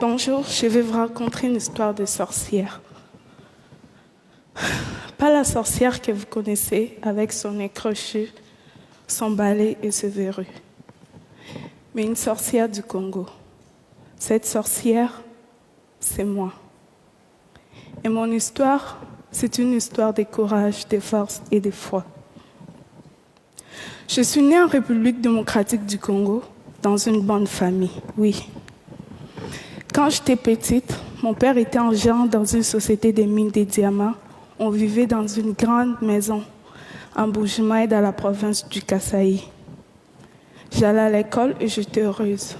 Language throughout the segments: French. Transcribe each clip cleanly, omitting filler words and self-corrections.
Bonjour, je vais vous raconter une histoire de sorcière. Pas la sorcière que vous connaissez avec son nez crochu, son balai et ses verrues, mais une sorcière du Congo. Cette sorcière, c'est moi. Et mon histoire, c'est une histoire de courage, de force et de foi. Je suis née en République démocratique du Congo, dans une bonne famille, oui. Quand j'étais petite, mon père était en gérant dans une société de mines de diamants. On vivait dans une grande maison en Bujimaï, dans la province du Kasaï. J'allais à l'école et j'étais heureuse.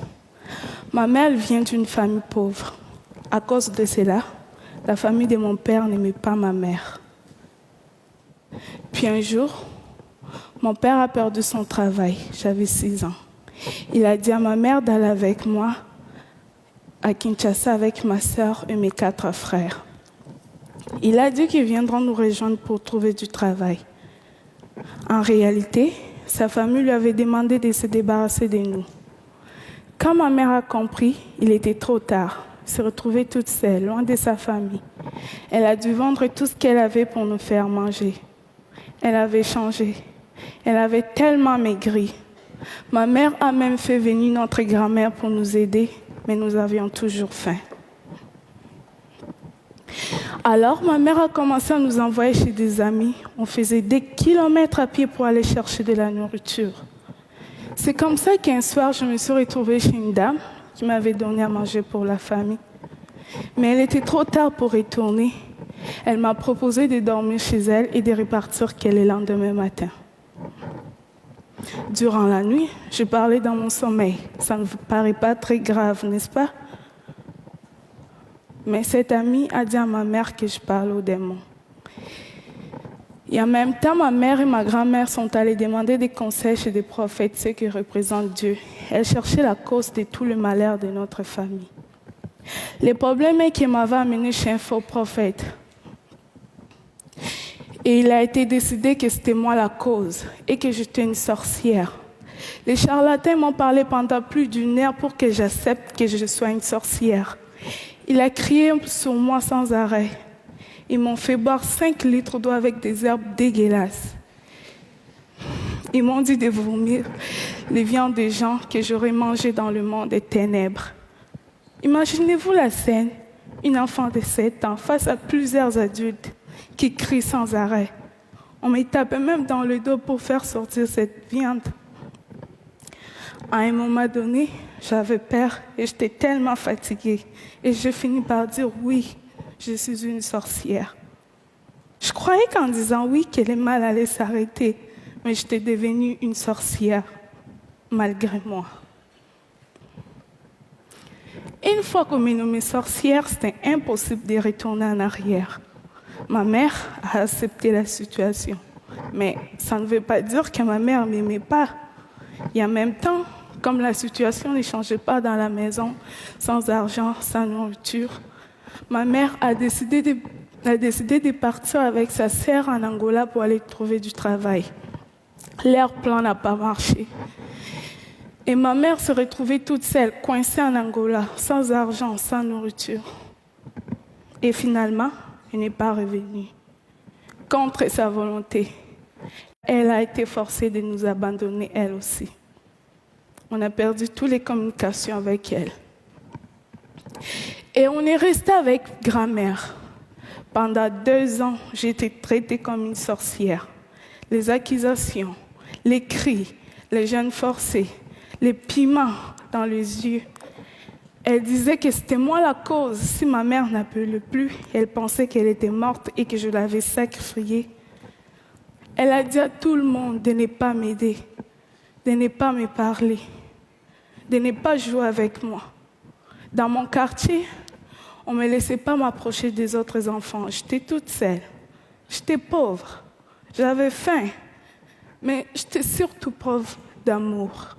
Ma mère vient d'une famille pauvre. À cause de cela, la famille de mon père n'aimait pas ma mère. Puis un jour, mon père a perdu son travail. J'avais 6 ans. Il a dit à ma mère d'aller avec moi à Kinshasa avec ma sœur et mes 4 frères. Il a dit qu'ils viendront nous rejoindre pour trouver du travail. En réalité, sa famille lui avait demandé de se débarrasser de nous. Quand ma mère a compris, il était trop tard. Elle se retrouvait toute seule, loin de sa famille. Elle a dû vendre tout ce qu'elle avait pour nous faire manger. Elle avait changé. Elle avait tellement maigri. Ma mère a même fait venir notre grand-mère pour nous aider, mais nous avions toujours faim. Alors, ma mère a commencé à nous envoyer chez des amis. On faisait des kilomètres à pied pour aller chercher de la nourriture. C'est comme ça qu'un soir, je me suis retrouvée chez une dame qui m'avait donné à manger pour la famille. Mais elle était trop tard pour retourner. Elle m'a proposé de dormir chez elle et de repartir le lendemain matin. Durant la nuit, je parlais dans mon sommeil. Ça ne vous paraît pas très grave, n'est-ce pas? Mais cette amie a dit à ma mère que je parlais aux démons. Et en même temps, ma mère et ma grand-mère sont allées demander des conseils chez des prophètes, ceux qui représentent Dieu. Elles cherchaient la cause de tout le malheur de notre famille. Le problème est qu'elle m'avait amené chez un faux prophète. Et il a été décidé que c'était moi la cause et que j'étais une sorcière. Les charlatans m'ont parlé pendant plus d'1 heure pour que j'accepte que je sois une sorcière. Il a crié sur moi sans arrêt. Ils m'ont fait boire 5 litres d'eau avec des herbes dégueulasses. Ils m'ont dit de vomir les viandes des gens que j'aurais mangées dans le monde des ténèbres. Imaginez-vous la scène, une enfant de 7 ans face à plusieurs adultes qui crient sans arrêt. On me tapait même dans le dos pour faire sortir cette viande. À un moment donné, j'avais peur et j'étais tellement fatiguée. Et j'ai fini par dire oui, je suis une sorcière. Je croyais qu'en disant oui, que le mal allait s'arrêter, mais j'étais devenue une sorcière, malgré moi. Une fois qu'on m'est nommée sorcière, c'était impossible de retourner en arrière. Ma mère a accepté la situation, mais ça ne veut pas dire que ma mère ne m'aimait pas. Et en même temps, comme la situation ne changeait pas dans la maison, sans argent, sans nourriture, ma mère a décidé de partir avec sa sœur en Angola pour aller trouver du travail. Leur plan n'a pas marché. Et ma mère se retrouvait toute seule, coincée en Angola, sans argent, sans nourriture. Et finalement, elle n'est pas revenue. Contre sa volonté, elle a été forcée de nous abandonner, elle aussi. On a perdu toutes les communications avec elle. Et on est resté avec grand-mère. Pendant 2 ans, j'ai été traitée comme une sorcière. Les accusations, les cris, les jeûnes forcés, les piments dans les yeux. Elle disait que c'était moi la cause. Si ma mère n'appelait plus, elle pensait qu'elle était morte et que je l'avais sacrifiée. Elle a dit à tout le monde de ne pas m'aider, de ne pas me parler, de ne pas jouer avec moi. Dans mon quartier, on ne me laissait pas m'approcher des autres enfants. J'étais toute seule. J'étais pauvre. J'avais faim. Mais j'étais surtout pauvre d'amour.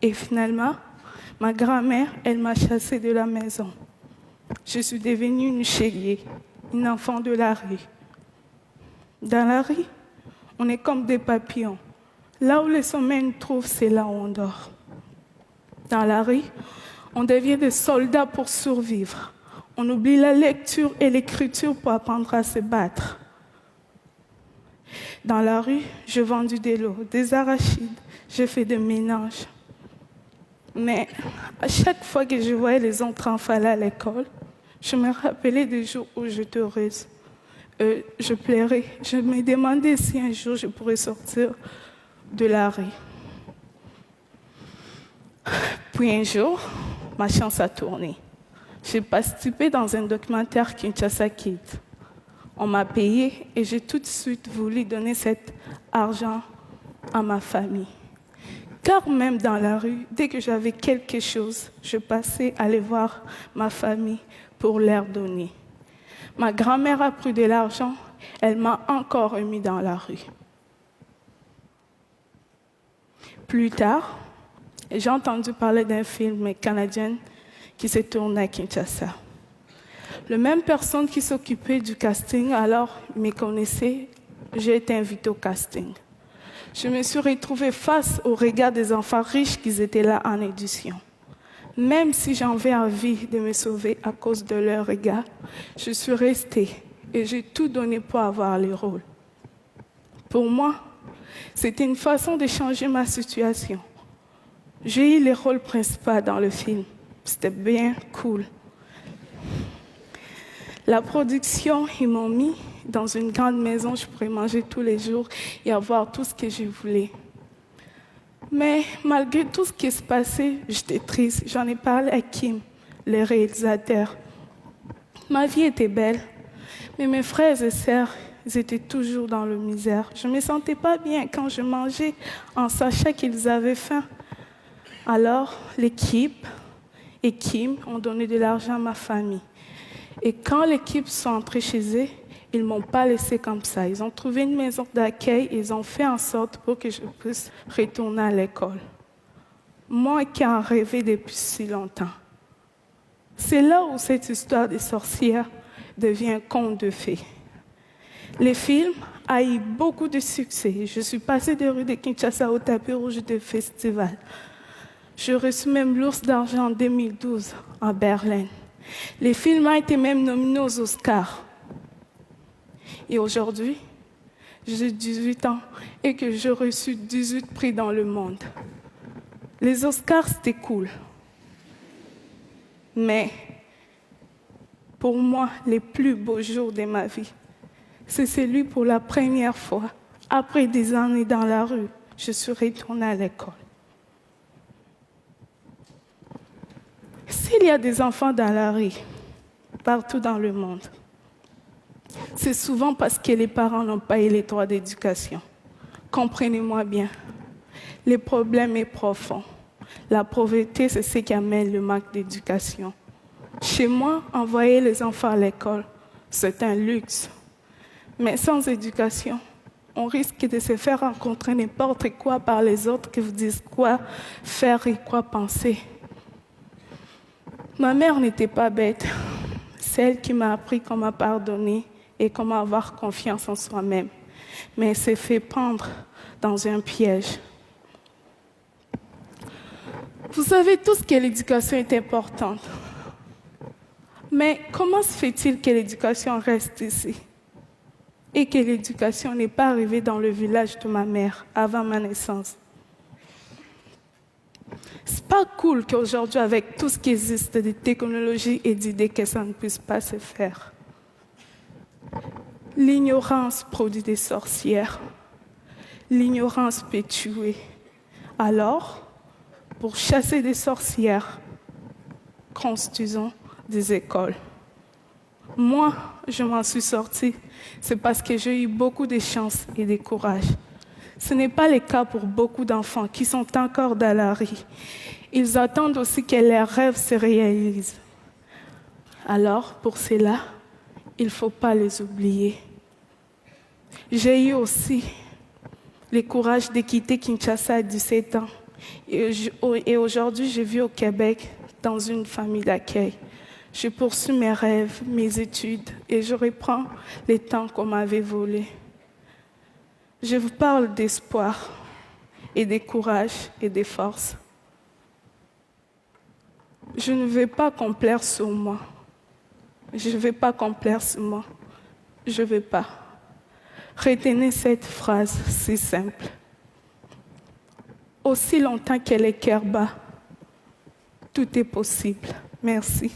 Et finalement, ma grand-mère, elle m'a chassée de la maison. Je suis devenue une chélier, une enfant de la rue. Dans la rue, on est comme des papillons. Là où le sommeil nous trouve, c'est là où on dort. Dans la rue, On devient des soldats pour survivre. On oublie la lecture et l'écriture pour apprendre à se battre. Dans la rue, je vendais des lots, des arachides, j'ai fait des ménages. Mais à chaque fois que je voyais les autres enfants aller à l'école, je me rappelais des jours où j'étais heureuse. Je pleurais. Je me demandais si un jour je pourrais sortir de la rue. Puis un jour, ma chance a tourné. J'ai participé dans un documentaire Kinshasa Kids. On m'a payé et j'ai tout de suite voulu donner cet argent à ma famille. Car même dans la rue, dès que j'avais quelque chose, je passais aller voir ma famille pour leur donner. Ma grand-mère a pris de l'argent, elle m'a encore remis dans la rue. Plus tard, j'ai entendu parler d'un film canadien qui s'est tourné à Kinshasa. La même personne qui s'occupait du casting, alors me connaissait, j'ai été invitée au casting. Je me suis retrouvée face au regard des enfants riches qui étaient là en édition. Même si j'avais envie de me sauver à cause de leur regard, je suis restée et j'ai tout donné pour avoir les rôles. Pour moi, c'était une façon de changer ma situation. J'ai eu les rôles principaux dans le film. C'était bien cool. La production, ils m'ont mis dans une grande maison, je pourrais manger tous les jours et avoir tout ce que je voulais. Mais malgré tout ce qui se passait, j'étais triste. J'en ai parlé à Kim, le réalisateur. Ma vie était belle, mais mes frères et sœurs, ils étaient toujours dans la misère. Je ne me sentais pas bien quand je mangeais en sachant qu'ils avaient faim. Alors, l'équipe et Kim ont donné de l'argent à ma famille. Et quand l'équipe sont entrés chez eux, ils ne m'ont pas laissé comme ça. Ils ont trouvé une maison d'accueil et ils ont fait en sorte pour que je puisse retourner à l'école. Moi qui en rêvais depuis si longtemps. C'est là où cette histoire des sorcières devient un conte de fées. Le film a eu beaucoup de succès. Je suis passée des rues de Kinshasa au tapis rouge de festival. J'ai reçu même l'Ours d'argent en 2012 à Berlin. Le film a été même nominé aux Oscars. Et aujourd'hui, j'ai 18 ans et que j'ai reçu 18 prix dans le monde. Les Oscars, c'était cool. Mais pour moi, les plus beaux jours de ma vie, c'est celui pour la première fois, après des années dans la rue, je suis retournée à l'école. S'il y a des enfants dans la rue, partout dans le monde, c'est souvent parce que les parents n'ont pas eu les droits d'éducation. Comprenez-moi bien, le problème est profond. La pauvreté, c'est ce qui amène le manque d'éducation. Chez moi, envoyer les enfants à l'école, c'est un luxe. Mais sans éducation, on risque de se faire rencontrer n'importe quoi par les autres qui vous disent quoi faire et quoi penser. Ma mère n'était pas bête. C'est elle qui m'a appris comment pardonner et comment avoir confiance en soi-même. Mais elle s'est fait prendre dans un piège. Vous savez tous que l'éducation est importante. Mais comment se fait-il que l'éducation reste ici et que l'éducation n'est pas arrivée dans le village de ma mère avant ma naissance? C'est pas cool qu'aujourd'hui, avec tout ce qui existe de technologies et d'idées, que ça ne puisse pas se faire. L'ignorance produit des sorcières. L'ignorance peut tuer. Alors, pour chasser des sorcières, construisons des écoles. Moi, je m'en suis sortie. C'est parce que j'ai eu beaucoup de chance et de courage. Ce n'est pas le cas pour beaucoup d'enfants qui sont encore dans la rue. Ils attendent aussi que leurs rêves se réalisent. Alors, pour cela, il ne faut pas les oublier. J'ai eu aussi le courage de quitter Kinshasa à 17 ans. Et aujourd'hui, je vis au Québec dans une famille d'accueil. Je poursuis mes rêves, mes études et je reprends les temps qu'on m'avait volés. Je vous parle d'espoir et de courage et de force. Je ne vais pas complaire sur moi. Je ne vais pas complaire sur moi. Je ne vais pas. Retenez cette phrase si simple. Aussi longtemps qu'elle est cœur bas, tout est possible. Merci.